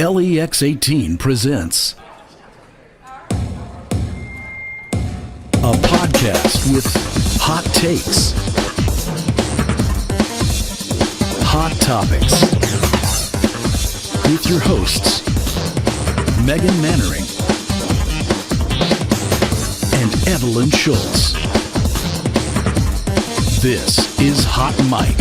LEX18 presents a podcast with hot takes, hot topics, with your hosts, Megan Mannering and Evelyn Schultz. This is Hot Mic.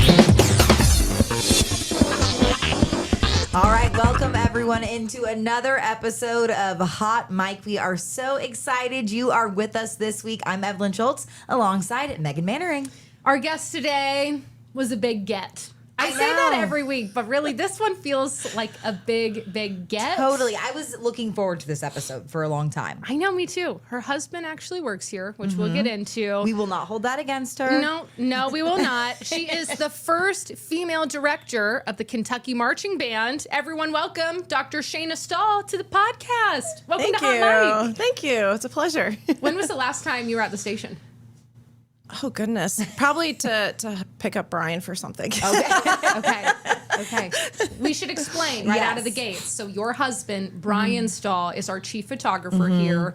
All right, welcome everyone into another episode of Hot Mic. We are so excited you are with us this week. I'm Evelyn Schultz alongside Megan Mannering. Our guest today was a big get. I say that every week, but really this one feels like a big get. Totally. I was looking forward to this episode for a long time. I know, me too. Her husband actually works here, which we'll get into. We will not hold that against her. No, we will not. She is the first female director of the Kentucky Marching Band. Everyone welcome Dr. Shayna Stahl to the podcast. Welcome to Hot Mic. Thank you. It's a pleasure. When was the last time you were at the station? Oh, goodness. Probably to pick up Brian for something. Okay. We should explain right out of the gates. So your husband, Brian Stahl, is our chief photographer here.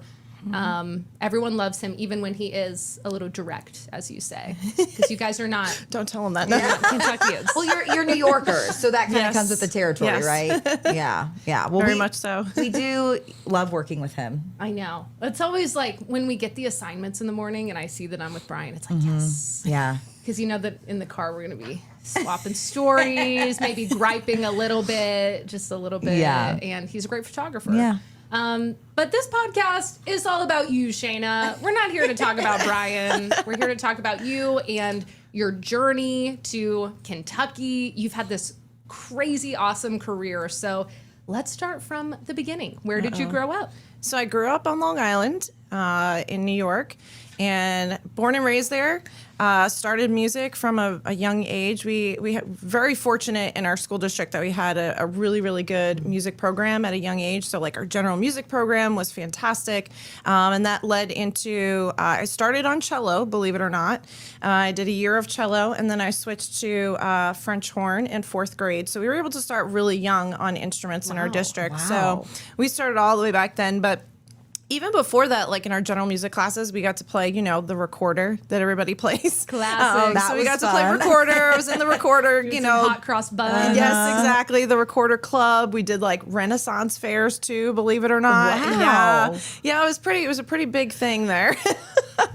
Everyone loves him, even when he is a little direct, as you say, because you guys are not. Don't tell him that. You're not Kentuckians. Well, you're New Yorkers, so that kind of comes with the territory, right? Yeah. Well, Very much so. We do love working with him. I know. It's always like when we get the assignments in the morning and I see that I'm with Brian, it's like, yes. Yeah. Because you know that in the car we're going to be swapping stories, maybe griping a little bit, just a little bit. Yeah. And he's a great photographer. Yeah. But this podcast is all about you, Shayna. We're not here to talk about Brian. We're here to talk about you and your journey to Kentucky. You've had this crazy, awesome career. So let's start from the beginning. Where did you grow up? So I grew up on Long Island in New York and born and raised there. Started music from a young age. We were very fortunate in our school district that we had a really, really good music program at a young age. So like our general music program was fantastic. And that led into, I started on cello, believe it or not. I did a year of cello and then I switched to French horn in 4th grade. So we were able to start really young on instruments in our district. Wow. So we started all the way back then, but even before that, like in our general music classes, we got to play, the recorder that everybody plays. Classic. So we got to play recorder. I was in the recorder, hot cross buns. Yes, exactly. The recorder club. We did like Renaissance fairs too, believe it or not. Wow. Yeah, it was a pretty big thing there.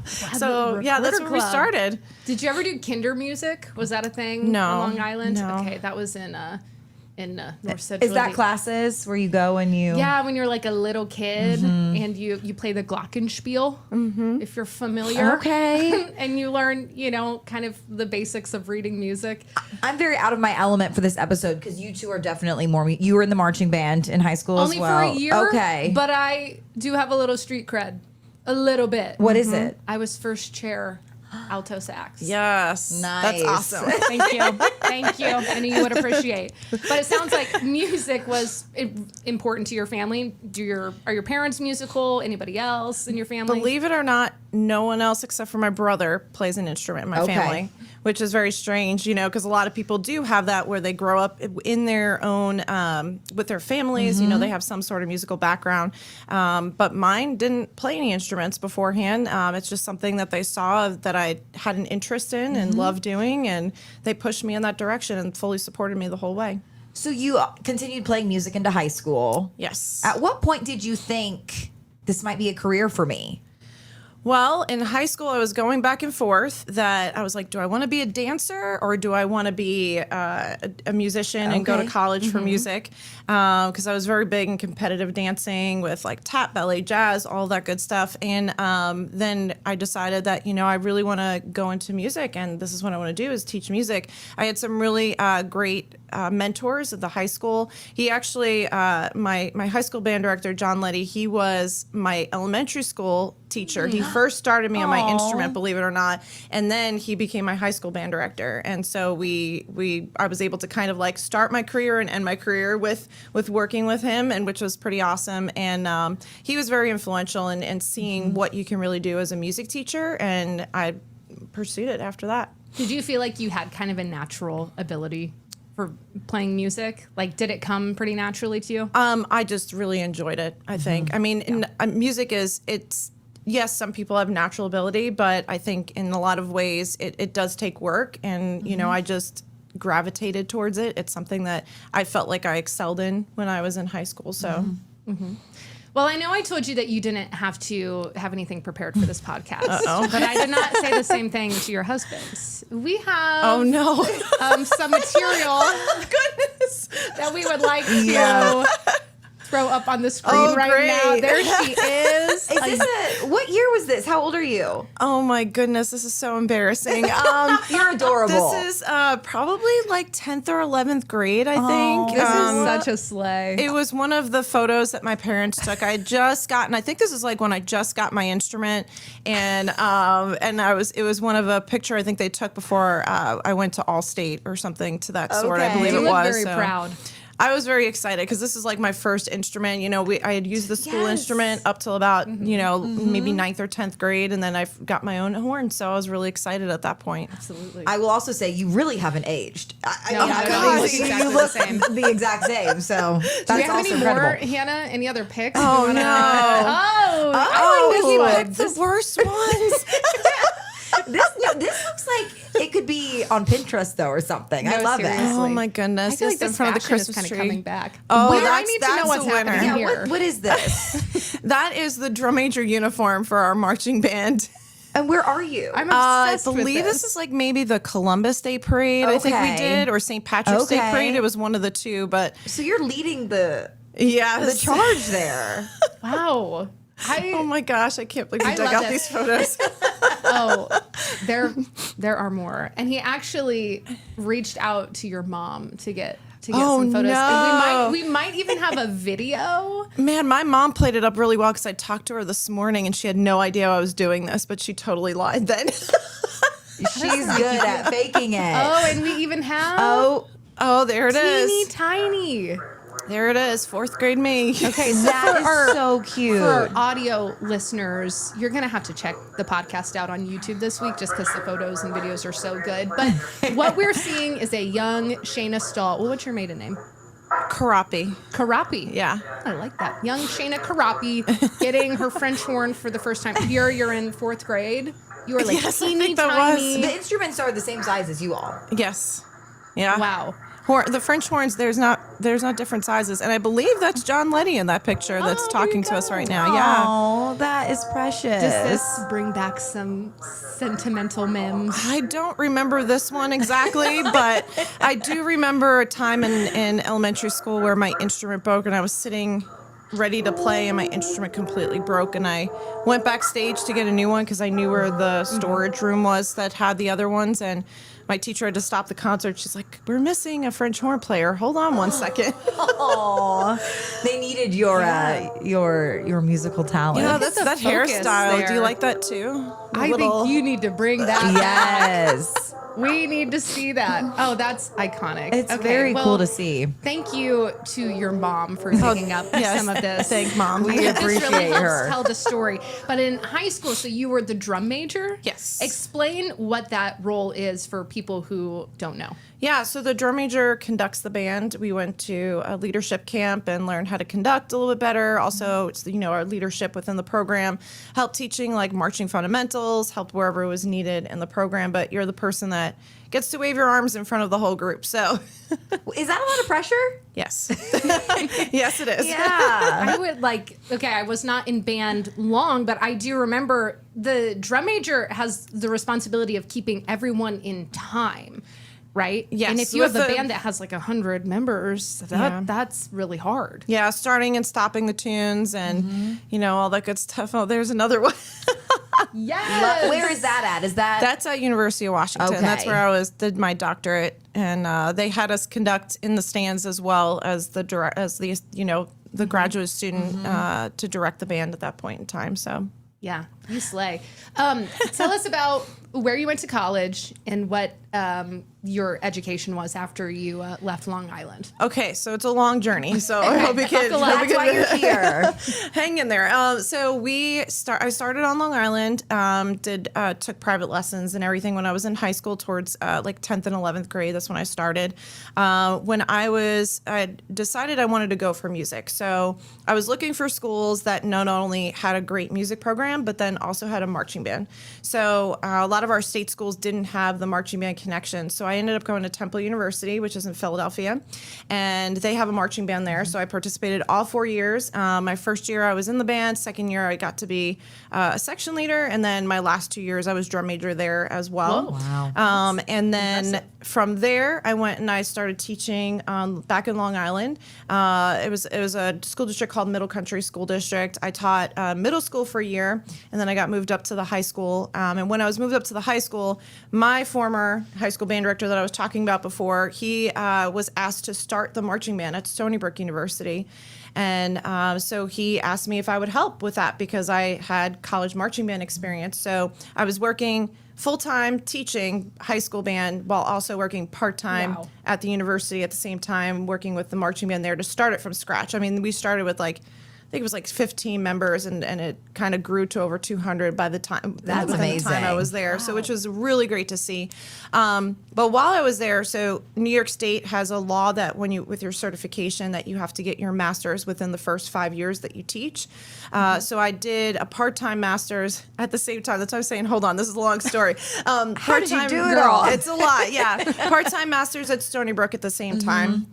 So yeah, that's where we started. Did you ever do kinder music? Was that a thing No. on Long Island? No. Okay, that was in North Central. Is that classes where you go and you... Yeah, when you're like a little kid and you play the glockenspiel, if you're familiar. Okay. And you learn, kind of the basics of reading music. I'm very out of my element for this episode because you two are definitely more... You were in the marching band in high school Only as well. for a year. Okay. But I do have a little street cred. A little bit. What is it? I was first chair alto sax. Yes. Nice. That's awesome. Thank you. I knew you would appreciate. But it sounds like music was important to your family. Are your parents musical? Anybody else in your family? Believe it or not, no one else except for my brother plays an instrument in my family, which is very strange, because a lot of people do have that where they grow up in their own, with their families, they have some sort of musical background. But mine didn't play any instruments beforehand. It's just something that they saw that I had an interest in and loved doing, and they pushed me in that direction and fully supported me the whole way. So you continued playing music into high school. Yes. At what point did you think this might be a career for me? Well, in high school, I was going back and forth that I was like, do I want to be a dancer or do I want to be a musician and go to college for music? Because I was very big in competitive dancing with like tap, ballet, jazz, all that good stuff. And then I decided that, I really want to go into music and this is what I want to do is teach music. I had some really great mentors at the high school. He actually, my high school band director, John Letty, he was my elementary school teacher. He first started me on my instrument, believe it or not, and then he became my high school band director. And so I was able to kind of like start my career and end my career with working with him, and which was pretty awesome. And he was very influential in seeing what you can really do as a music teacher, and I pursued it after that. Did you feel like you had kind of a natural ability for playing music? Like, did it come pretty naturally to you? I just really enjoyed it, I think. I mean, music yes, some people have natural ability, but I think in a lot of ways it does take work. And, I just gravitated towards it. It's something that I felt like I excelled in when I was in high school. So. Well, I know I told you that you didn't have to have anything prepared for this podcast, but I did not say the same thing to your husband. We have some material that we would like to throw up on the screen great. now. There she is. What year was this? How old are you? Oh my goodness, this is so embarrassing. You're adorable. This is probably like 10th or 11th grade, I think. This is such a sleigh. It was one of the photos that my parents took. I had just gotten, I think this is like when I just got my instrument, and it was one of a picture I think they took before I went to Allstate or something to that sort. I believe You it look was. very proud. I was very excited because this is like my first instrument. I had used the school instrument up till about, maybe 9th or 10th grade. And then I got my own horn. So I was really excited at that point. Absolutely. I will also say you really haven't aged. No, you exactly the same. the exact same. So that's Do you have also any incredible. more, Hannah? Any other picks? Oh, You wanna- no. Oh, He picked the worst ones. This looks like it could be on Pinterest though or something. I No, love seriously. it. Oh my goodness. I feel like Just in this front of the fashion is Christmas kind of tree. coming back. Oh, I need to know that's what's a winner. happening Yeah, here. what is this? That is the drum major uniform for our marching band. And where are you? I'm I obsessed with believe this is like maybe the Columbus Day Parade, I think we Okay. did, or St. Patrick's Day Okay. Parade. It was one of the two, but So you're leading the yes. charge there. Wow. Oh my gosh, I can't believe we I dug love out this. these photos. There are more. And he actually reached out to your mom to get Oh, some photos. no. And we might even have a video. Man, my mom played it up really well because I talked to her this morning and she had no idea I was doing this, but she totally lied then. She's good at faking it. Oh, and we even have Oh, there it is. teeny tiny. There it is, 4th grade me. Okay, so that for is our, so cute. For our audio listeners, you're going to have to check the podcast out on YouTube this week just because the photos and videos are so good. But what we're seeing is a young Shayna Stahl. Well, what's your maiden name? Karapi. Karapi. Yeah. I like that. Young Shayna Karapi getting her French horn for the first time. You're in 4th grade. You are like Yes, I teeny think that was. tiny. The instruments are the same size as you all. Yes. Yeah. Wow. The French horns, there's not different sizes. And I believe that's John Letty in that picture that's there talking you to us go. right now. Yeah. Oh, that is precious. Does this bring back some sentimental memes? I don't remember this one exactly, but I do remember a time in elementary school where my instrument broke and I was sitting ready to play and my instrument completely broke and I went backstage to get a new one because I knew where the storage room was that had the other ones, and my teacher had to stop the concert. She's like, "We're missing a French horn player. Hold on one second." Aw, they needed your musical talent. You know, Look at that the focus hairstyle. Do there. you like that too? I think you need to bring that back. Yes, We need to see that. Oh, that's iconic. it's Okay, very well, cool to see. Thank you to your mom for picking up yes. some of this. Thank Mom. We This really appreciate helps her. tell the story. But in high school, so you were the drum major? Yes. Explain what that role is for people who don't know. Yeah, so the drum major conducts the band. We went to a leadership camp and learned how to conduct a little bit better. Also, it's, our leadership within the program, helped teaching like marching fundamentals, helped wherever it was needed in the program. But you're the person that gets to wave your arms in front of the whole group. So, Is that a lot of pressure? yes. Yes, it is. Yeah. I would I was not in band long, but I do remember the drum major has the responsibility of keeping everyone in time, right? Yes, And if you have with a the- band that has like 100 members, that's really hard. Yeah, starting and stopping the tunes and, all that good stuff. Oh, there's another one. Yes. Where is that at? Is that That's at University of Washington. Okay. That's where I did my doctorate, and they had us conduct in the stands as well as the graduate student to direct the band at that point in time. So Yeah, you slay. Tell us about where you went to college and what your education was after you left Long Island. Okay, so it's a long journey. So I hope you can. That's why you're here. Hang in there. So I started on Long Island. Took private lessons and everything when I was in high school, towards like 10th and 11th grade. That's when I started. When I decided I wanted to go for music. So I was looking for schools that not only had a great music program, but then also had a marching band. So a lot of our state schools didn't have the marching band connection. So I ended up going to Temple University, which is in Philadelphia, and they have a marching band there. So I participated all 4 years. My first year I was in the band. Second year I got to be a section leader, and then my last 2 years I was drum major there as well. Whoa. Wow. And then from there I went and I started teaching back in Long Island. It was a school district called Middle Country School District. I taught middle school for a year, and then I got moved up to the high school. And when I was moved up to the high school, my former high school band director that I was talking about before, he was asked to start the marching band at Stony Brook University. And so he asked me if I would help with that because I had college marching band experience. So I was working full-time teaching high school band while also working part-time at the university at the same time, working with the marching band there to start it from scratch. I mean, we started with I think it was like 15 members, and it kind of grew to over 200 by the time. That's within amazing. the time I was there, so which was really great to see. But while I was there, so New York State has a law that with your certification, that you have to get your master's within the first 5 years that you teach. So I did a part-time master's at the same time. That's why I was saying, hold on, this is a long story. How did you do it all? It's a lot, yeah. Part-time master's at Stony Brook at the same time.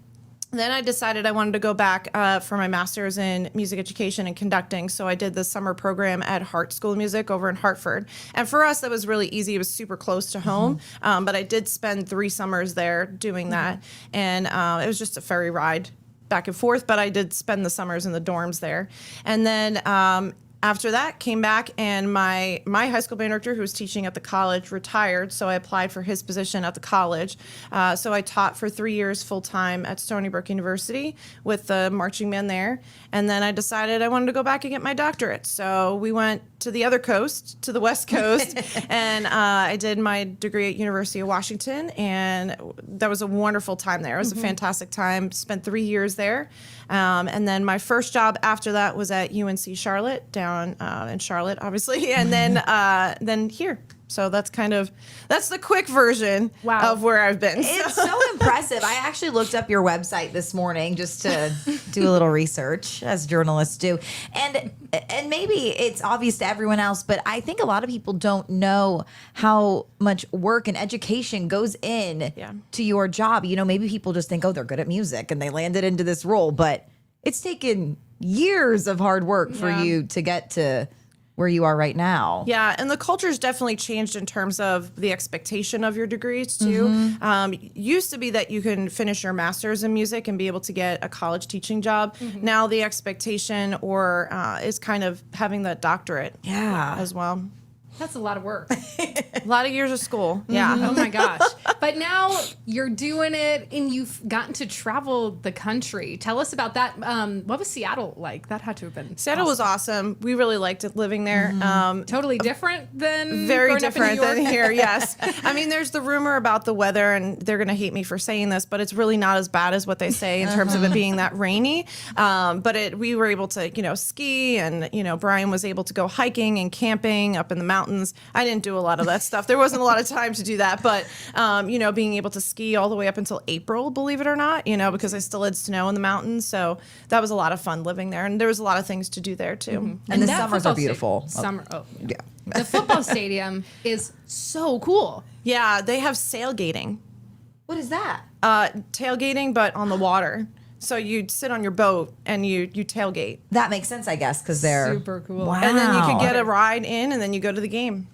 Then I decided I wanted to go back for my master's in music education and conducting. So I did the summer program at Hart School of Music over in Hartford. And for us, that was really easy. It was super close to home. But I did spend 3 summers there doing that. And it was just a ferry ride back and forth. But I did spend the summers in the dorms there. And then after that, came back, and my high school band director, who was teaching at the college, retired, so I applied for his position at the college. So I taught for 3 years full-time at Stony Brook University with the marching band there, and then I decided I wanted to go back and get my doctorate. So we went to the other coast, to the West Coast, and I did my degree at University of Washington, and that was a wonderful time there. It was a fantastic time. Spent 3 years there. And then my first job after that was at UNC Charlotte, down in Charlotte, obviously, and then here. So that's the quick version of where I've been. It's so impressive. I actually looked up your website this morning just to do a little research, as journalists do. And maybe it's obvious to everyone else, but I think a lot of people don't know how much work and education goes in to your job. You know, maybe people just think, oh, they're good at music and they landed into this role, but it's taken years of hard work for you to get to where you are right now. Yeah, and the culture's definitely changed in terms of the expectation of your degrees too. Used to be that you can finish your master's in music and be able to get a college teaching job. Now the expectation is kind of having that doctorate as well. That's a lot of work. A lot of years of school. Yeah. Oh my gosh. But now you're doing it and you've gotten to travel the country. Tell us about that. What was Seattle like? That had to have been Seattle was awesome. We really liked it living there. Totally different than very growing different up in New than York? here. Yes. I mean, there's the rumor about the weather, and they're going to hate me for saying this, but it's really not as bad as what they say in terms of it being that rainy. But we were able to, ski, and Brian was able to go hiking and camping up in the mountains. I didn't do a lot of that stuff. There wasn't a lot of time to do that, but being able to ski all the way up until April, believe it or not, because I still had snow in the mountains. So that was a lot of fun living there, and there was a lot of things to do there too. And the that summers football are beautiful. Yeah. The football stadium is so cool. Yeah, they have sailgating. What is that? Tailgating, but on the water. So you sit on your boat and you tailgate. That makes sense, I guess, because they're super cool. Wow. And then you could get a ride in, and then you go to the game.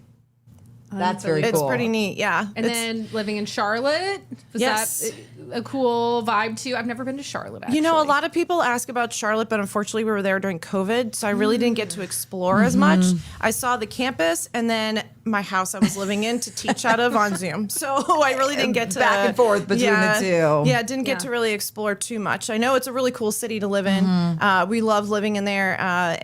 That's very cool. It's pretty neat, yeah. And then living in Charlotte, was that a cool vibe too? I've never been to Charlotte, actually. A lot of people ask about Charlotte, but unfortunately we were there during COVID, so I really didn't get to explore as much. I saw the campus, and then my house I was living in to teach out of on Zoom. So I really didn't get to back and forth between the two. Yeah, didn't get to really explore too much. I know it's a really cool city to live in. We love living in there,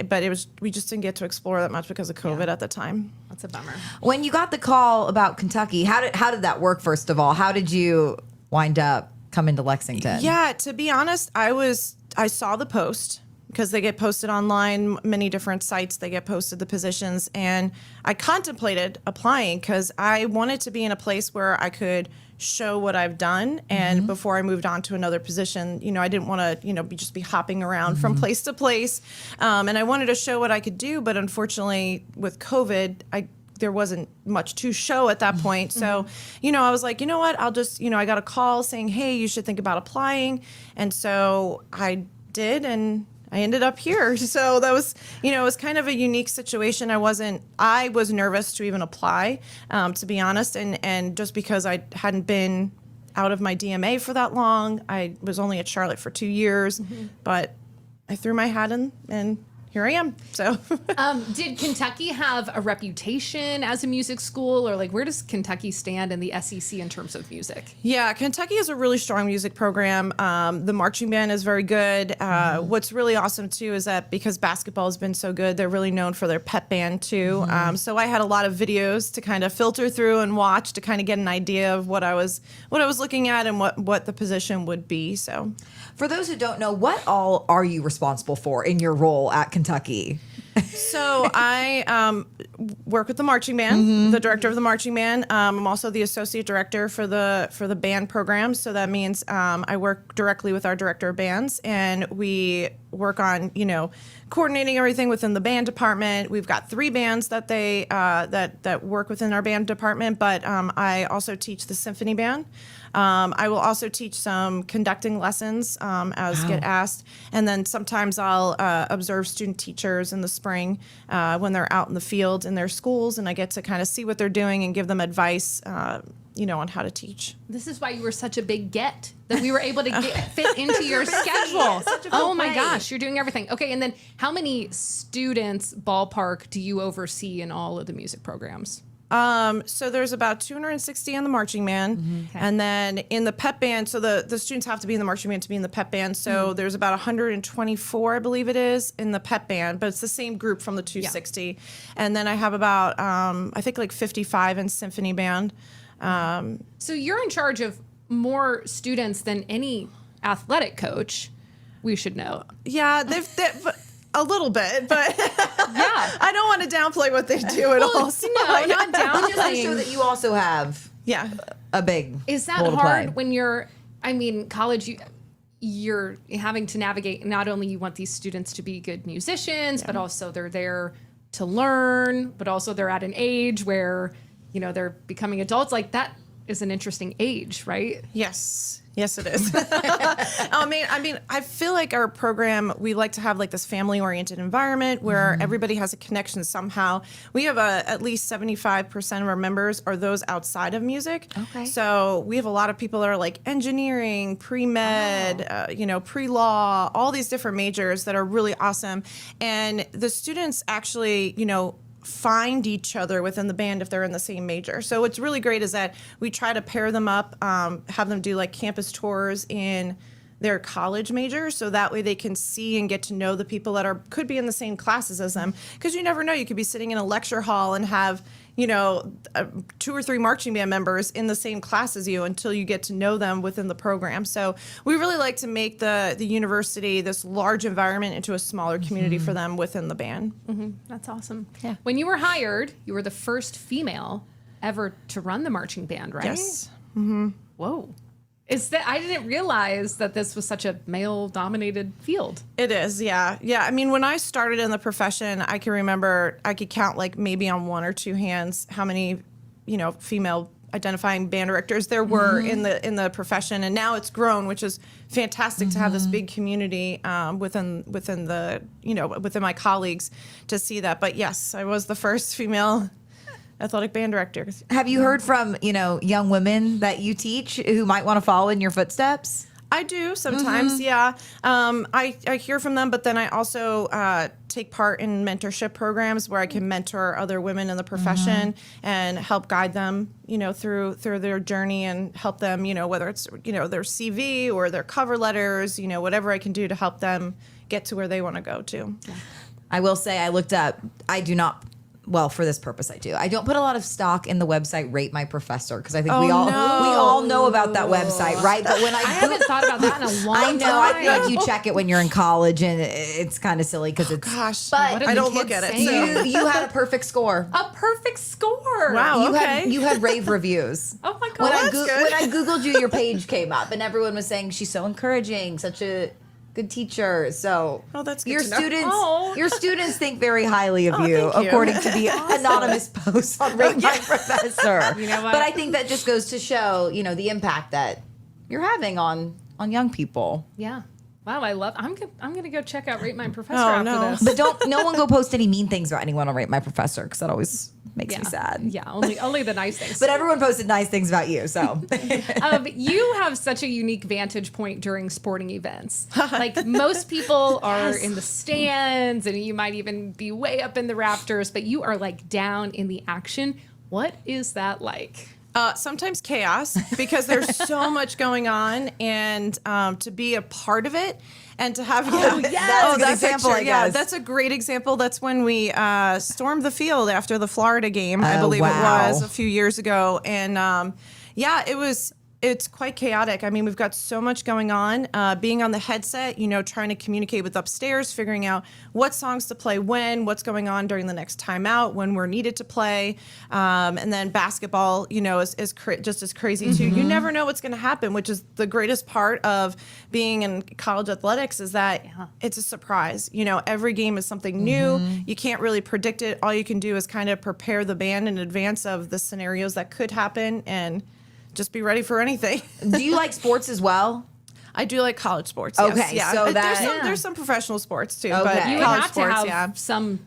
but we just didn't get to explore that much because of COVID at the time. That's a bummer. When you got the call about Kentucky, how did that work? First of all, how did you wind up coming to Lexington? Yeah, to be honest, I saw the post because they get posted online, many different sites, they get posted the positions. And I contemplated applying because I wanted to be in a place where I could show what I've done. And before I moved on to another position, I didn't want to, just be hopping around from place to place. And I wanted to show what I could do. But unfortunately, with COVID, there wasn't much to show at that point. So, I was like, you know what, I'll just, I got a call saying, hey, you should think about applying. And so I did, and I ended up here. So that was, it was kind of a unique situation. I was nervous to even apply, to be honest. And just because I hadn't been out of my DMA for that long, I was only at Charlotte for 2 years, but I threw my hat in and here I am. So, did Kentucky have a reputation as a music school, or where does Kentucky stand in the SEC in terms of music? Yeah, Kentucky has a really strong music program. The marching band is very good. What's really awesome too is that because basketball has been so good, they're really known for their pep band too. So I had a lot of videos to kind of filter through and watch to kind of get an idea of what I was looking at and what the position would be. So, for those who don't know, what all are you responsible for in your role at Kentucky? So I work with the marching band, the director of the marching band. I'm also the associate director for the band program. So that means I work directly with our director of bands, and we work on coordinating everything within the band department. We've got 3 bands that that work within our band department, but I also teach the symphony band. I will also teach some conducting lessons as get asked. And then sometimes I'll observe student teachers in the spring when they're out in the field in their schools, and I get to kind of see what they're doing and give them advice, on how to teach. This is why you were such a big get, that we were able to fit into your schedule. Oh my gosh, you're doing everything. Okay, and then how many students, ballpark, do you oversee in all of the music programs? So there's about 260 in the marching band, and then in the pep band, so the students have to be in the marching band to be in the pep band. So there's about 124, I believe it is, in the pep band, but it's the same group from the 260. Yeah. And then I have about, I think 55 in symphony band. So you're in charge of more students than any athletic coach, we should know. Yeah, they've a little bit, but I don't want to downplay what they do at all. So no, not downplaying. Just to show that you also have a big Is that role to hard play. when you're, college, you're having to navigate, not only you want these students to be good musicians, but also they're there to learn, but also they're at an age where, they're becoming adults. That is an interesting age, right? Yes, it is. I feel like our program, we like to have this family-oriented environment where everybody has a connection somehow. We have at least 75% of our members are those outside of music. Okay. So we have a lot of people that are engineering, pre-med, pre-law, all these different majors that are really awesome. And the students actually, find each other within the band if they're in the same major. So what's really great is that we try to pair them up, have them do campus tours in their college major, so that way they can see and get to know the people that could be in the same classes as them. Because you never know, you could be sitting in a lecture hall and have 2 or 3 marching band members in the same class as you until you get to know them within the program. So we really like to make the university, this large environment, into a smaller community for them within the band. That's awesome. Yeah. When you were hired, you were the first female ever to run the marching band, right? Yes. Whoa. I didn't realize that this was such a male-dominated field. It is, yeah. Yeah, when I started in the profession, I can remember, I could count maybe on 1 or 2 hands how many, female identifying band directors there were in the profession. And now it's grown, which is fantastic to have this big community within my colleagues to see that. But yes, I was the first female athletic band director. Have you heard from, young women that you teach who might want to follow in your footsteps? I do sometimes, yeah. I hear from them, but then I also take part in mentorship programs where I can mentor other women in the profession and help guide them, through their journey and help them, whether it's, their CV or their cover letters, whatever I can do to help them get to where they want to go to. Yeah. I will say I looked up, I do not, well, for this purpose I do. I don't put a lot of stock in the website Rate My Professor because I think we all know about that website, right? But when I haven't thought about that in a long time. I feel like you check it when you're in college and it's kind of silly because it's gosh, but I don't look at it. So. You had a perfect score. A perfect score. Wow, You had rave reviews. Oh my god. When I Googled you, your page came up and everyone was saying she's so encouraging, such a good teacher. So that's good your students think very highly of you, according to the anonymous post on Rate My Professor. You know what? But I think that just goes to show, the impact that you're having on young people. Yeah. Wow, I'm gonna go check out Rate My Professor after this. But no one go post any mean things about anyone on Rate My Professor because that always makes me sad. Yeah, only the nice things. But everyone posted nice things about you, so. You have such a unique vantage point during sporting events. Like most people are in the stands and you might even be way up in the rafters, but you are like down in the action. What is that like? Sometimes chaos because there's so much going on, and to be a part of it and to have that's a great example. That's when we stormed the field after the Florida game, I believe it was a few years ago, and it's quite chaotic. I mean, we've got so much going on. Being on the headset, trying to communicate with upstairs, figuring out what songs to play when, what's going on during the next timeout, when we're needed to play. And then basketball, is just as crazy too. You never know what's going to happen, which is the greatest part of being in college athletics is that it's a surprise. Every game is something new. You can't really predict it. All you can do is kind of prepare the band in advance of the scenarios that could happen and just be ready for anything. Do you like sports as well? I do like college sports. Okay, yes. so there's some professional sports too, but you would college have sports, to have some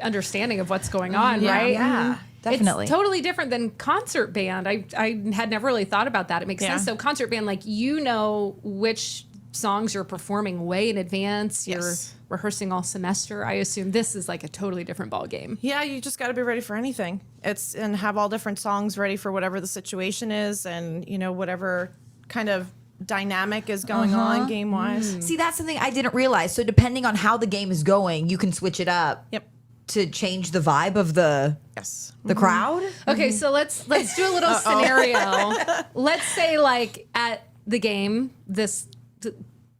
understanding of what's going on, right? Yeah, definitely. It's totally different than concert band. I had never really thought about that. It makes sense. So concert band, like which songs you're performing way in advance. You're rehearsing all semester. I assume this is like a totally different ball game. Yeah, you just got to be ready for anything. And have all different songs ready for whatever the situation is, and whatever kind of dynamic is going on game wise. See, that's something I didn't realize. So depending on how the game is going, you can switch it up. Yep. To change the vibe of the crowd. Okay, so let's do a little scenario. Let's say like at the game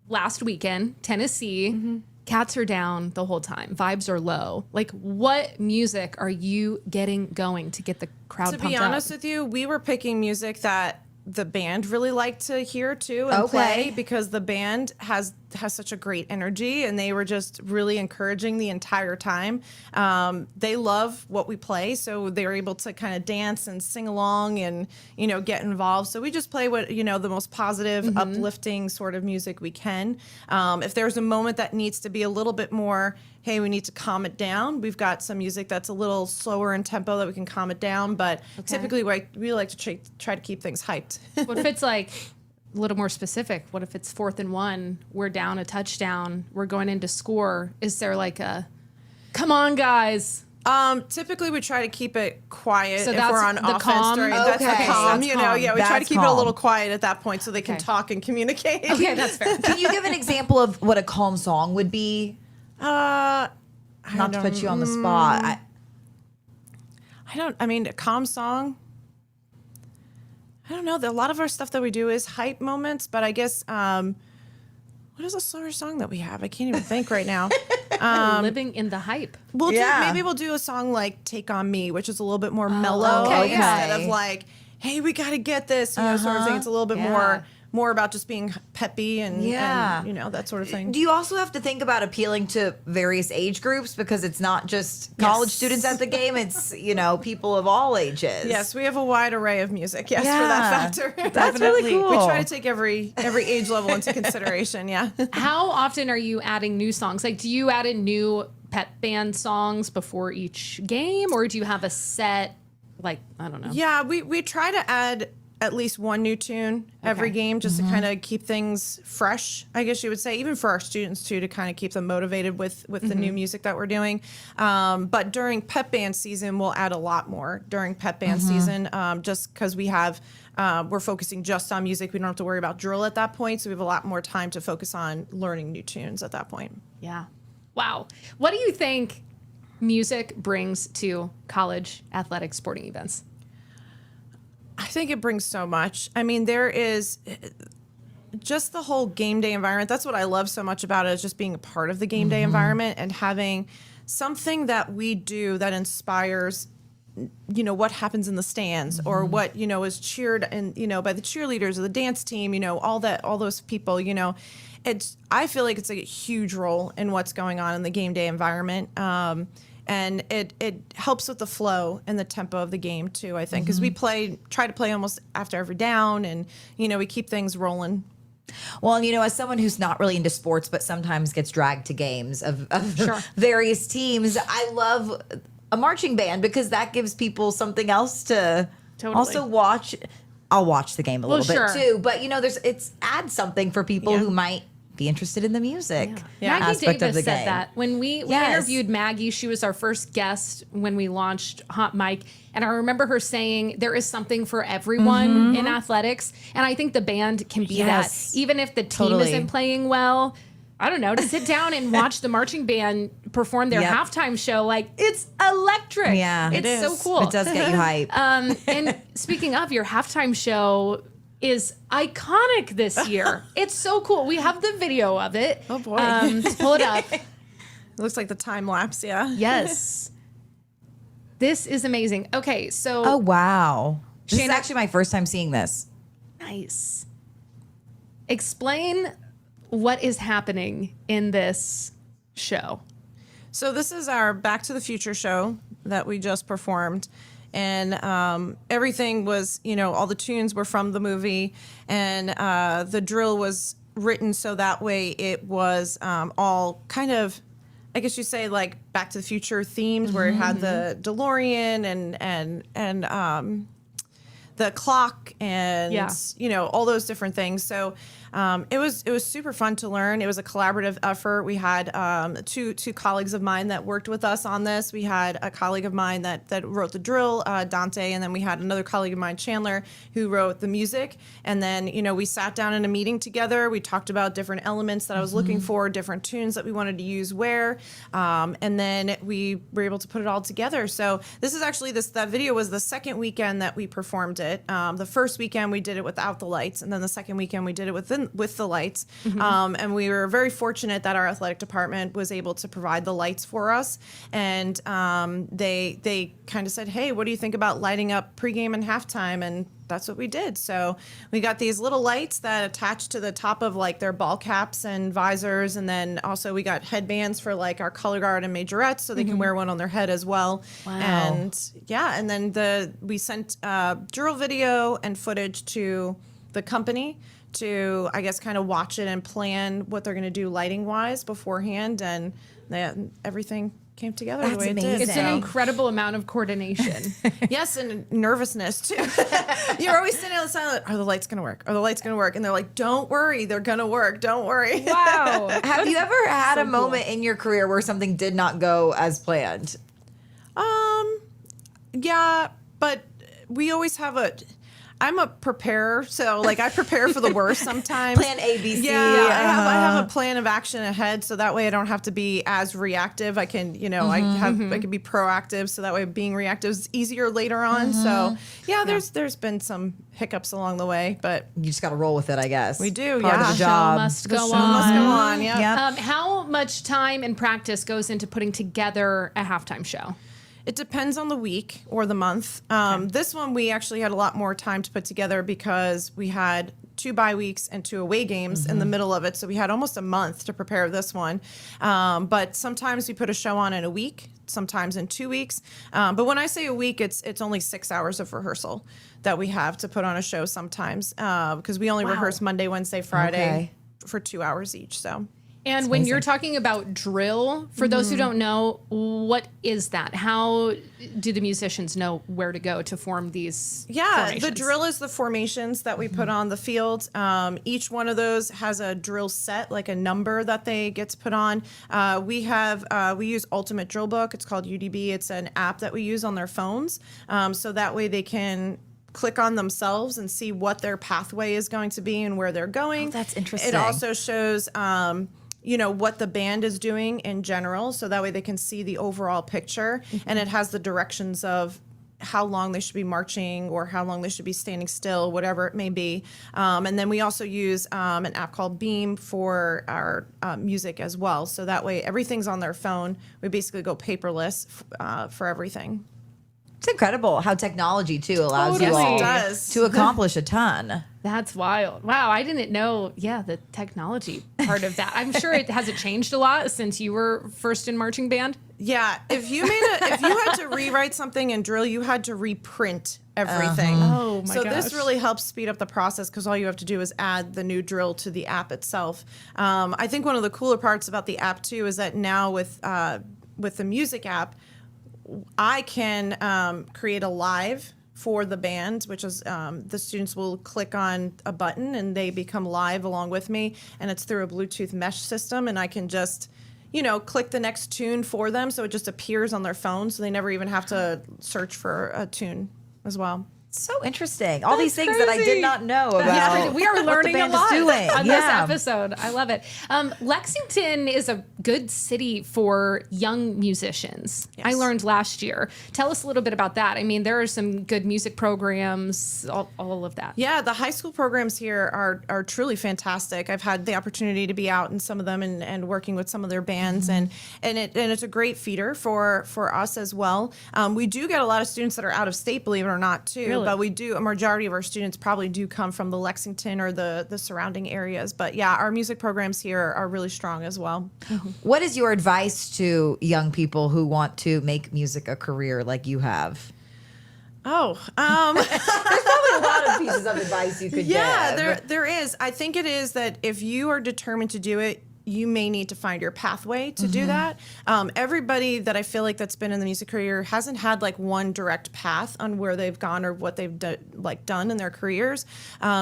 last weekend, Tennessee, cats are down the whole time. Vibes are low. Like, what music are you getting going to get the crowd pumped up? To be honest with you, we were picking music that the band really liked to hear too and play because the band has such a great energy, and they were just really encouraging the entire time. They love what we play, so they're able to kind of dance and sing along and get involved. So we just play what the most positive, uplifting sort of music we can. If there's a moment that needs to be a little bit more, hey, we need to calm it down, we've got some music that's a little slower in tempo that we can calm it down. But typically, we like to try to keep things hyped. What if it's like a little more specific? What if it's 4th and 1? We're down a touchdown. We're going in to score. Is there like a, come on, guys? Typically we try to keep it quiet so if we're on offense. That's the calm. We try to keep it a little quiet at that point so they can talk and communicate. Okay, that's fair. Can you give an example of what a calm song would be? Not to put you on the spot. A calm song. I don't know. A lot of our stuff that we do is hype moments, but I guess, what is a slower song that we have? I can't even think right now. Living in the hype. Maybe we'll do a song like Take On Me, which is a little bit more mellow instead of like, hey, we got to get this, sort of thing. It's a little bit more about just being peppy and that sort of thing. Do you also have to think about appealing to various age groups, because it's not just college students at the game, it's people of all ages? Yes, we have a wide array of music, for that factor. That's really cool. We try to take every age level into consideration. How often are you adding new songs? Like, do you add in new pep band songs before each game, or do you have a set, like, I don't know? Yeah, we try to add at least one new tune every game just to kind of keep things fresh, I guess you would say, even for our students too, to kind of keep them motivated with the new music that we're doing. But during pep band season, we'll add a lot more during pep band season, just because we're focusing just on music. We don't have to worry about drill at that point. So we have a lot more time to focus on learning new tunes at that point. Yeah. Wow. What do you think music brings to college athletic sporting events? I think it brings so much. I mean, there is just the whole game day environment. That's what I love so much about it, is just being a part of the game day environment and having something that we do that inspires, what happens in the stands or what, is cheered and, by the cheerleaders or the dance team, all those people, I feel like it's a huge role in what's going on in the game day environment. And it helps with the flow and the tempo of the game too, I think, because we try to play almost after every down, and we keep things rolling. Well, as someone who's not really into sports, but sometimes gets dragged to games of various teams, I love a marching band because that gives people something else to also watch. I'll watch the game a little bit too, but it's adds something for people who might be interested in the music Maggie aspect Davis of the said game. that when we interviewed Maggie. She was our first guest when we launched Hot Mic, and I remember her saying there is something for everyone in athletics, and I think the band can be that. Even if the team isn't playing well, I don't know, to sit down and watch the marching band perform their halftime show, like, it's electric. Yeah, it's so cool. It does get you hype. And speaking of, your halftime show is iconic this year. It's so cool. We have the video of it. Oh boy. Let's pull it up. It looks like the time lapse, yeah. Yes. This is amazing. Okay, so Oh, wow. This is Shayna- actually my first time seeing this. nice. Explain what is happening in this show. So this is our Back to the Future show that we just performed. And everything was, all the tunes were from the movie, and the drill was written so that way it was all kind of, I guess you say, like Back to the Future themed, where it had the DeLorean and the clock and all those different things. So it was super fun to learn. It was a collaborative effort. We had two colleagues of mine that worked with us on this. We had a colleague of mine that wrote the drill, Dante, and then we had another colleague of mine, Chandler, who wrote the music. And then we sat down in a meeting together. We talked about different elements that I was looking for, different tunes that we wanted to use where, and then we were able to put it all together. So this is actually that video was the second weekend that we performed it. The first weekend we did it without the lights, and then the second weekend we did it with the lights. And we were very fortunate that our athletic department was able to provide the lights for us. And they kind of said, hey, what do you think about lighting up pregame and halftime? And that's what we did. So we got these little lights that attach to the top of like their ball caps and visors. And then also we got headbands for like our color guard and majorettes, so they can wear one on their head as well. Wow. And then we sent drill video and footage to the company to, I guess, kind of watch it and plan what they're going to do lighting wise beforehand. And everything came together the That's way it did. amazing. It's an incredible amount of coordination. Yes, and nervousness too. You're always sitting on the side like, are the lights gonna work? Are the lights gonna work? And they're like, don't worry, they're gonna work. Don't worry. Wow. Have you ever had a moment in your career where something did not go as planned? Yeah, but we always have I'm a preparer, so like I prepare for the worst sometimes. Plan A, B, C. Yeah, I have a plan of action ahead, so that way I don't have to be as reactive. I can, I can be proactive, so that way being reactive is easier later on. So yeah, there's been some hiccups along the way, but You just got to roll with it, I guess. we do. Part of Yeah, the job. Show must the go show on. must go on. Yeah. Yep. How much time and practice goes into putting together a halftime show? It depends on the week or the month. This one we actually had a lot more time to put together because we had 2 bye weeks and 2 away games in the middle of it. So we had almost a month to prepare this one. But sometimes we put a show on in a week, sometimes in 2 weeks. But when I say a week, it's only 6 hours of rehearsal that we have to put on a show sometimes because we only rehearse Monday, Wednesday, Friday for 2 hours each. So. And when you're talking about drill, for those who don't know, what is that? How do the musicians know where to go to form these formations? The drill is the formations that we put on the field. Each one of those has a drill set, like a number that they get to put on. We use Ultimate Drill Book. It's called UDB. It's an app that we use on their phones. So that way they can click on themselves and see what their pathway is going to be and where they're going. Oh, that's interesting. It also shows what the band is doing in general, so that way they can see the overall picture, and it has the directions of how long they should be marching or how long they should be standing still, whatever it may be. And then we also use an app called Beam for our music as well, so that way everything's on their phone. We basically go paperless for everything. It's incredible how technology too allows you all to accomplish a ton. That's wild. Wow, I didn't know, the technology part of that. I'm sure it hasn't changed a lot since you were first in marching band. Yeah, if you had to rewrite something in drill, you had to reprint everything. Oh my gosh. So gosh. this really helps speed up the process because all you have to do is add the new drill to the app itself. I think one of the cooler parts about the app too is that now with the music app, I can create a live for the band, which is the students will click on a button and they become live along with me, and it's through a Bluetooth mesh system, and I can just click the next tune for them, so it just appears on their phone, so they never even have to search for a tune as well. So interesting. All these things that I did not know about. We are learning a lot on this Yeah. episode. I love it. Lexington is a good city for young musicians. Yes. I learned last year. Tell us a little bit about that. I mean, there are some good music programs, all of that. Yeah, the high school programs here are truly fantastic. I've had the opportunity to be out in some of them and working with some of their bands, and it's a great feeder for us as well. We do get a lot of students that are out of state, believe it or not, too. Really? But we do, a majority of our students probably do come from the Lexington or the surrounding areas. But yeah, our music programs here are really strong as well. What is your advice to young people who want to make music a career like you have? Oh, There's probably a lot of pieces of advice you could give. there is. I think it is that if you are determined to do it, you may need to find your pathway to do that. Everybody that I feel like that's been in the music career hasn't had like one direct path on where they've gone or what they've done in their careers.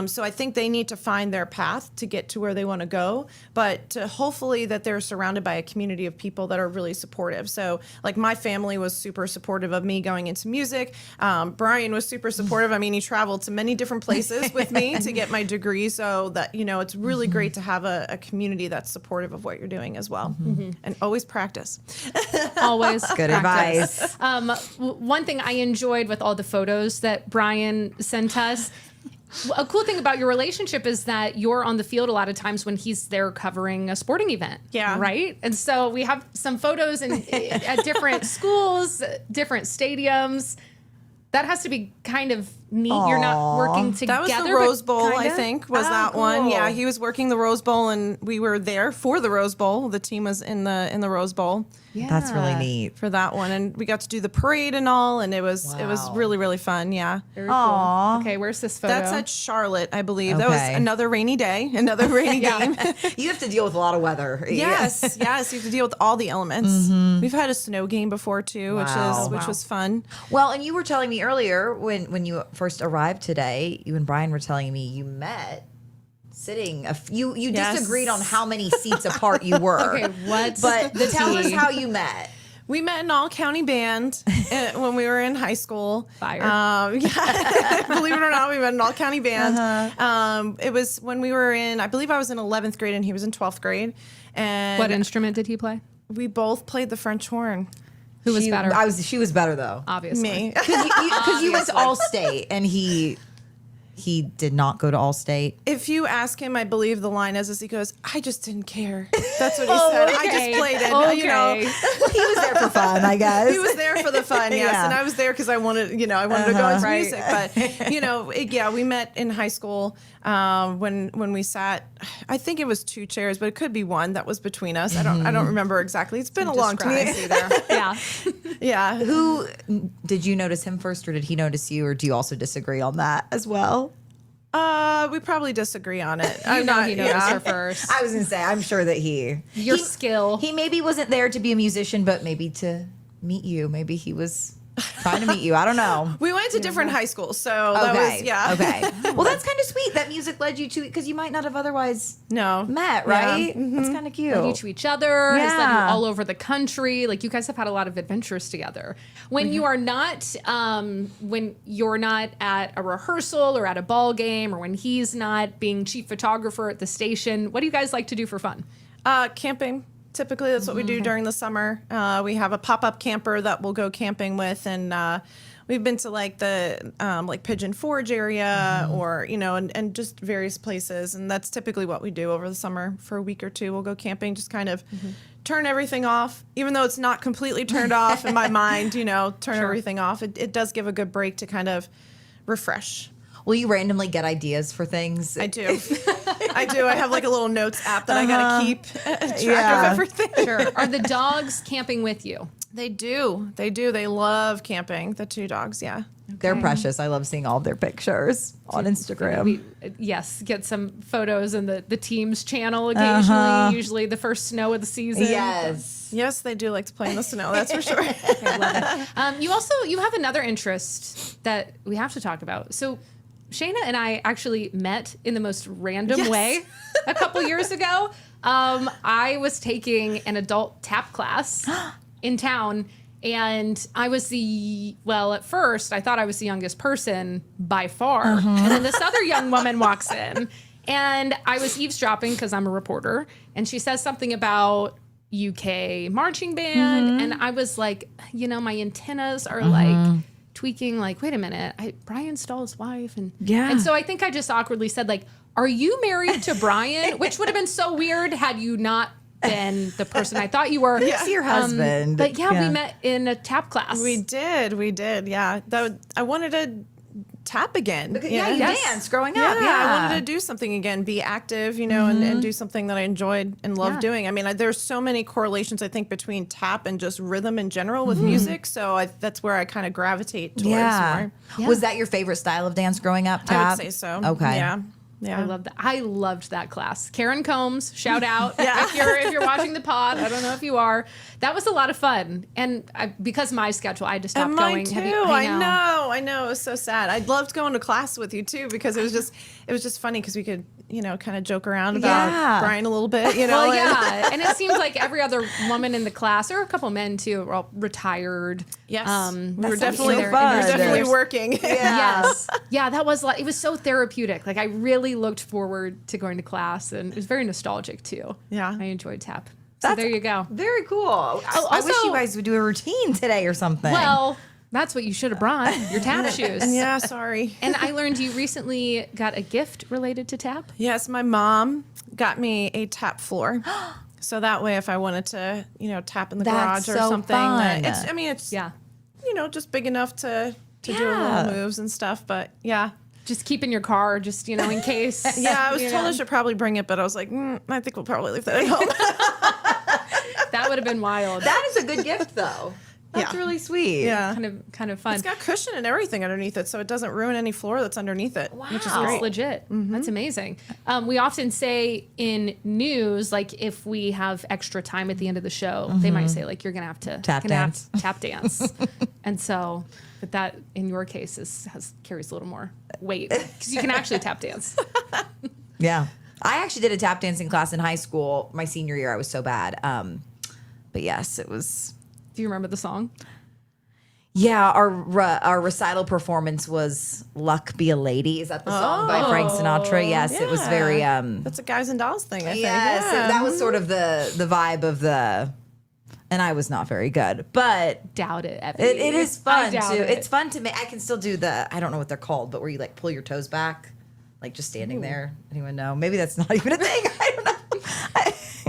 So I think they need to find their path to get to where they want to go, but to hopefully that they're surrounded by a community of people that are really supportive. So like my family was super supportive of me going into music. Brian was super supportive. I mean, he traveled to many different places with me to get my degree. So that, it's really great to have a community that's supportive of what you're doing as well. And always practice. Always Good practice. advice. One thing I enjoyed with all the photos that Brian sent us, a cool thing about your relationship is that you're on the field a lot of times when he's there covering a sporting event. Yeah. Right? And so we have some photos at different schools, different stadiums. That has to be kind of neat. Aww. You're not working together. That was the Rose Bowl, kinda? I think, was Oh, that one. cool. Yeah, he was working the Rose Bowl, and we were there for the Rose Bowl. The team was in the Rose Bowl Yeah. That's really neat. for that one, and we got to do the parade and all, and it was Wow. really, really fun. Yeah. Very Aw. cool. Okay, where's this photo? That's at Charlotte, I believe. That was Okay. another rainy day, another rainy game. You have to deal with a lot of weather. Yes, you have to deal with all the elements. We've had a snow game before too, Wow. which was fun. Well, and you were telling me earlier when you first arrived today, you and Brian were telling me you met sitting. You Yes. disagreed on how many seats apart you were. Okay, what's But the tell us tea? how you met. We met in all county band when we were in high school. Fire. Yeah, believe it or not, we met in all county band. It was when we were in, I believe I was in 11th grade and he was in 12th grade. And What instrument did he play? we both played the French horn. Who was better? She was better though. Obviously. Me. Because you went to All-State and he did not go to All-State. If you ask him, I believe the line is he goes, I just didn't care. That's what he said. I okay. just played it. Okay. He was there for fun, I guess. He was there for the fun, yes, Yeah. and I was there because I wanted to go into Right. music. But we met in high school when we sat. I think it was two chairs, but it could be one that was between us. I don't remember exactly. It's been a long time. Discrepancy there. Yeah. Yeah. Who did you notice him first, or did he notice you, or do you also disagree on that as well? We probably disagree on it. You know he noticed her first. I was gonna say, I'm sure that Your skill. He maybe wasn't there to be a musician, but maybe to meet you. Maybe he was trying to meet you. I don't know. We went to different high schools, so that was, yeah. Okay. Well, that's kind of sweet that music led you to, because you might not have otherwise No. met, right? That's kind of cute. Led you to each other, has led you Yeah. all over the country. Like, you guys have had a lot of adventures together. When you are not, when you're not at a rehearsal or at a ball game, or when he's not being chief photographer at the station, what do you guys like to do for fun? Camping. Typically, that's what we do during the summer. We have a pop-up camper that we'll go camping with, and we've been to like the like Pigeon Forge area, or and just various places. And that's typically what we do over the summer for a week or two. We'll go camping, just kind of turn everything off, even though it's not completely turned off in my mind. Turn everything off. It does give a good break to kind of refresh. Will you randomly get ideas for things? I do. I have like a little notes app that I gotta keep track of everything. Sure. Are the dogs camping with you? They do. They love camping. The two dogs, yeah. They're precious. I love seeing all of their pictures on Instagram. Yes, get some photos in the team's channel occasionally, usually the first snow of the season. Yes. Yes, they do like to play in the snow, that's for sure. I love it. You have another interest that we have to talk about. So Shayna and I actually met in the most random way a couple years ago. I was taking an adult tap class in town, and I was at first I thought I was the youngest person by far. And then this other young woman walks in, and I was eavesdropping because I'm a reporter, and she says something about UK marching band, and I was like, my antennas are like tweaking, like, wait a minute, Brian Stahl's wife, and so I think I just awkwardly said, like, are you married to Brian? Which would have been so weird had you not been the person I thought you were. It's your husband. But we met in a tap class. We did, yeah. I wanted to tap again. You danced growing up. I wanted to do something again, be active, and do something that I enjoyed and loved doing. I mean, there's so many correlations, I think, between tap and just rhythm in general with music. So that's where I kind of gravitate towards more. Yeah. Was that your favorite style of dance growing up, tap? I would say so. Okay. Yeah. I love that. I loved that class. Karen Combs, shout out if you're watching the pod. I don't know if you are. That was a lot of fun, and because of my schedule, I just stopped and going. Mine too. I know. It was so sad. I loved going to class with you too, because it was just funny because we could kind of joke around about Brian a little bit. Well, and it seems like every other woman in the class, or a couple men too, were all retired. Yes, we were definitely working. Yes, that was it was so therapeutic. Like, I really looked forward to going to class, and it was very nostalgic too. Yeah, I enjoyed tap. So there you go. Very cool. I wish you guys would do a routine today or something. Well, that's what you should have brought, your tap shoes. Yeah, sorry. And I learned you recently got a gift related to tap. Yes, my mom got me a tap floor. So that way, if I wanted to, tap in the garage or something, it's just big enough to do little moves and stuff. But yeah. Just keep in your car, just, in case. Yeah, I was told I should probably bring it, but I was like, I think we'll probably leave that at home. That would have been wild. That is a good gift, though. That's really sweet. Yeah. Kind of fun. It's got cushion and everything underneath it, so it doesn't ruin any floor that's underneath it. Wow. Which is It's great. legit. That's amazing. We often say in news, like, if we have extra time at the end of the show, they might say, like, you're going to have to tap dance. Tap dance. And so, but that in your case carries a little more weight because you can actually tap dance. Yeah. I actually did a tap dancing class in high school. My senior year, I was so bad. But yes, it was. Do you remember the song? Yeah, our recital performance was "Luck Be a Lady." Is that the song by Frank Sinatra? Yes, it was very. That's a Guys and Dolls thing, I think. Yes, Yeah. that was sort of the vibe of the. And I was not very good, but Doubt it. Effie. it is I fun doubt too. it. It's fun to make. I can still do I don't know what they're called, but where you like pull your toes back, like just standing there. Anyone know? Maybe that's not even a thing. I don't know.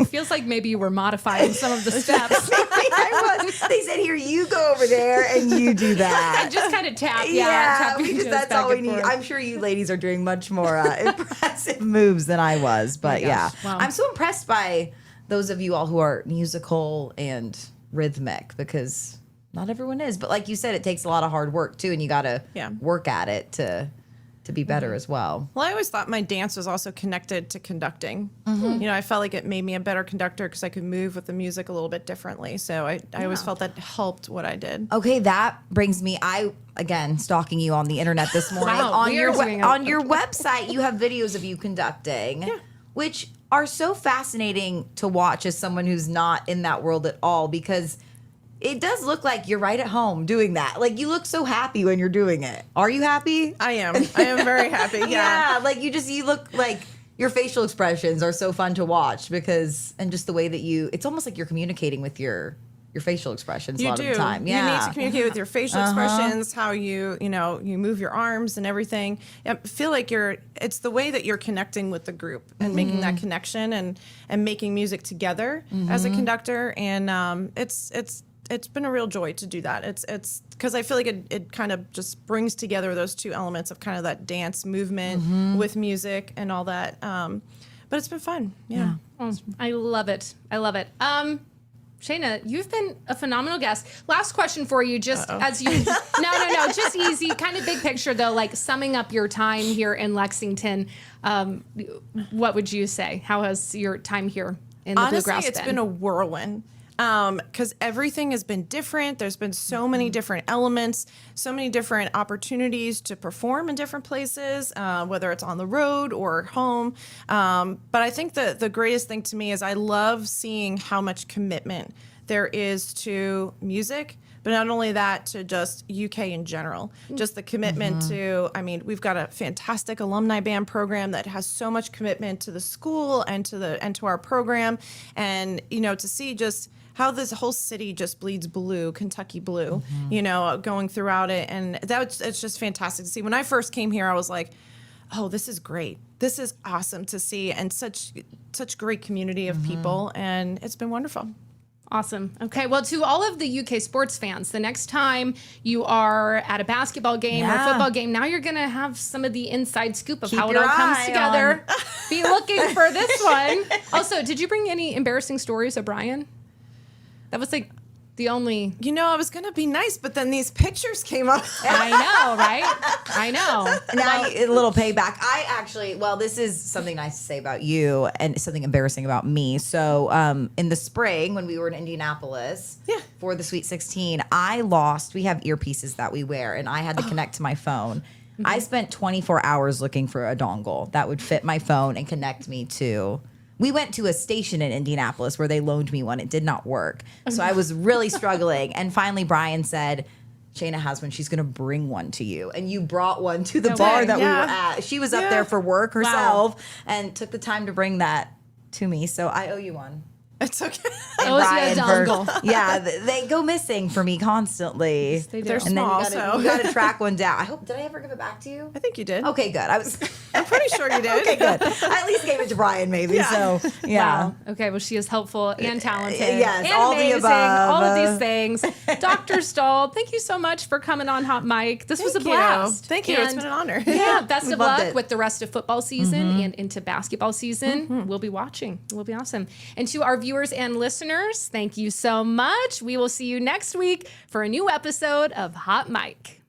It feels like maybe you were modifying some of the steps. I was. They said, "Here, you go over there and you do that." I just kind of tap. That's all we need. I'm sure you ladies are doing much more impressive moves than I was, but yeah, Wow. I'm so impressed by those of you all who are musical and rhythmic, because not everyone is. But like you said, it takes a lot of hard work too, and you got to work at it to to be better as well. Well, I always thought my dance was also connected to conducting. You know, I felt like it made me a better conductor because I could move with the music a little bit differently. So I always felt that helped what I did. Okay, that brings me. Again stalking you on the internet this morning. Wow, on we your are doing on your website, you have videos of you conducting, which are so fascinating to watch as someone who's not in that world at all, because it does look like you're right at home doing that. Like, you look so happy when you're doing it. Are you happy? I am very happy. Yeah, like you look like your facial expressions are so fun to watch and just the way that it's almost like you're communicating with your facial expressions a lot of the time. Yeah. You need to communicate with your facial expressions, how you move your arms and everything. I feel like it's the way that you're connecting with the group and making that connection and making music together as a conductor. And it's been a real joy to do that. It's because I feel like it kind of just brings together those two elements of kind of that dance movement with music and all that. But it's been fun. Yeah. Oh, I love it. Shayna, you've been a phenomenal guest. Last question for you, just as you, no, just easy, kind of big picture though, like summing up your time here in Lexington. What would you say? How has your time here in the Honestly, bluegrass it's been a whirlwind. Because everything has been different. There's been so many different elements, so many different opportunities to perform in different places, whether it's on the road or home. But I think the greatest thing to me is I love seeing how much commitment there is to music, but not only that, to just UK in general. Just the commitment to, I mean, we've got a fantastic alumni band program that has so much commitment to the school and to our program. And, to see just how this whole city just bleeds blue, Kentucky blue, going throughout it. And it's just fantastic to see. When I first came here, I was like, oh, this is great. This is awesome to see, and such great community of people. And it's been wonderful. Awesome. Okay. Well, to all of the UK sports fans, the next time you are at a basketball game or football game, now you're going to have some of the inside scoop of how it all comes together. Be looking for this one. Also, did you bring any embarrassing stories of Brian? That was like the only. I was going to be nice, but then these pictures came up. I know, right? I know. Now, a little payback. This is something nice to say about you and something embarrassing about me. So in the spring, when we were in Indianapolis for the Sweet 16, we have earpieces that we wear, and I had to connect to my phone. I spent 24 hours looking for a dongle that would fit my phone and connect me to. We went to a station in Indianapolis where they loaned me one. It did not work. So I was really struggling. And finally, Brian said, Shayna has one. She's going to bring one to you. And you brought one to the bar that we were at. She was up there for work herself and took the time to bring that to me. So I owe you one. It's okay. They go missing for me constantly. Yes, they do. They're And small, then you got to track one down. Did I ever give it back to you? I think you did. Okay, good. I'm pretty sure you did. Okay, good. I at least gave it to Brian, maybe. Yeah. So, yeah. Wow. Okay, well, she is helpful and talented. Yes, and all amazing, the above. all of these things. Dr. Stahl, thank you so much for coming on Hot Mic. This was a blast. Thank you. It's been an honor. Yeah, best of loved luck it. with the rest of football season and into basketball season. We'll be watching. It will be awesome. And to our viewers and listeners, thank you so much. We will see you next week for a new episode of Hot Mic.